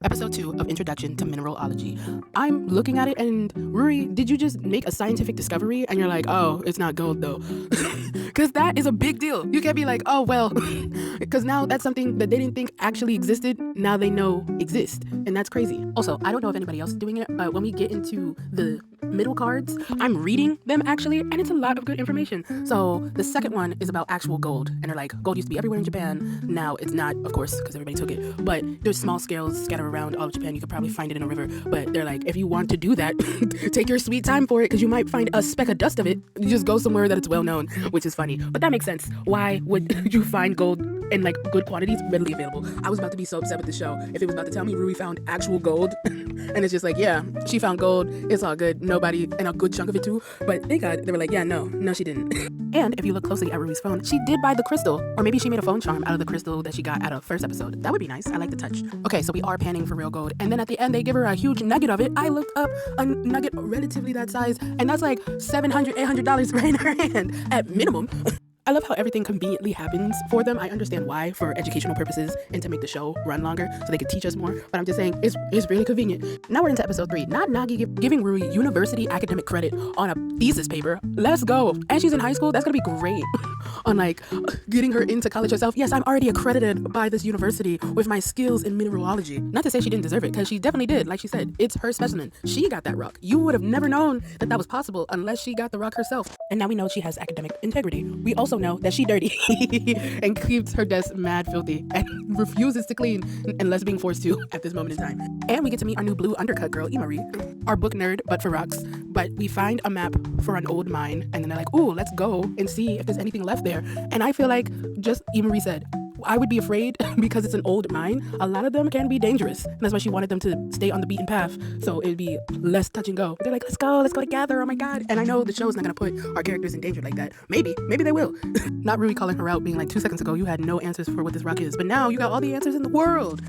Episode 2 of Introduction to Mineralogy. I'm looking at it and, Ruri, did you just make a scientific discovery and you're like, oh, it's not gold though? Because that is a big deal. You can't be like, oh, well, because now that's something that they didn't think actually existed, now they know exist. And that's crazy. Also, I don't know if anybody else is doing it, but when we get into the middle cards, I'm reading them actually, and it's a lot of good information. So the second one is about actual gold, and they're like, gold used to be everywhere in Japan. Now it's not, of course, because everybody took it, but there's small scales scattered around all of Japan. You could probably find it in a river, but they're like, if you want to do that, take your sweet time for it, because you might find a speck of dust of it. You just go somewhere that it's well known, which is funny, but that makes sense. Why would you find gold in like good quantities readily available? I was about to be so upset with the show if it was about to tell me Rui found actual gold and it's just like, yeah, she found gold, it's all good, nobody, and a good chunk of it too. But thank God they were like, yeah, no she didn't. And if you look closely at Rui's phone, she did buy the crystal, or maybe she made a phone charm out of the crystal that she got out of first episode. That would be nice. I like the touch. Okay, so we are panning for real gold, and then at the end they give her a huge nugget of it. I looked up a nugget relatively that size, and that's like $700, $800 right in her hand at minimum. I love how everything conveniently happens for them. I understand why, for educational purposes and to make the show run longer so they could teach us more. But I'm just saying, it's really convenient. Now we're into episode 3. Not Nagi giving Rui university academic credit on a thesis paper. Let's go. And she's in high school. That's going to be great. On like getting her into college herself. Yes, I'm already accredited by this university with my skills in mineralogy. Not to say she didn't deserve it, because she definitely did. Like she said, it's her specimen. She got that rock. You would have never known that that was possible unless she got the rock herself. And now we know she has academic integrity. We also know that she dirty and keeps her desk mad filthy and refuses to clean unless being forced to at this moment in time. And we get to meet our new blue undercut girl, Imari, our book nerd, but for rocks. But we find a map for an old mine, and then they're like, ooh, let's go and see if there's anything left there. And I feel like, just Imari said, I would be afraid because it's an old mine. A lot of them can be dangerous. And that's why she wanted them to stay on the beaten path, so it'd be less touch and go. They're like, let's go together. Oh my God. And I know the show's not going to put our characters in danger like that. Maybe they will. Not Rui calling her out, being like, 2 seconds ago, you had no answers for what this rock is. But now you got all the answers in the world.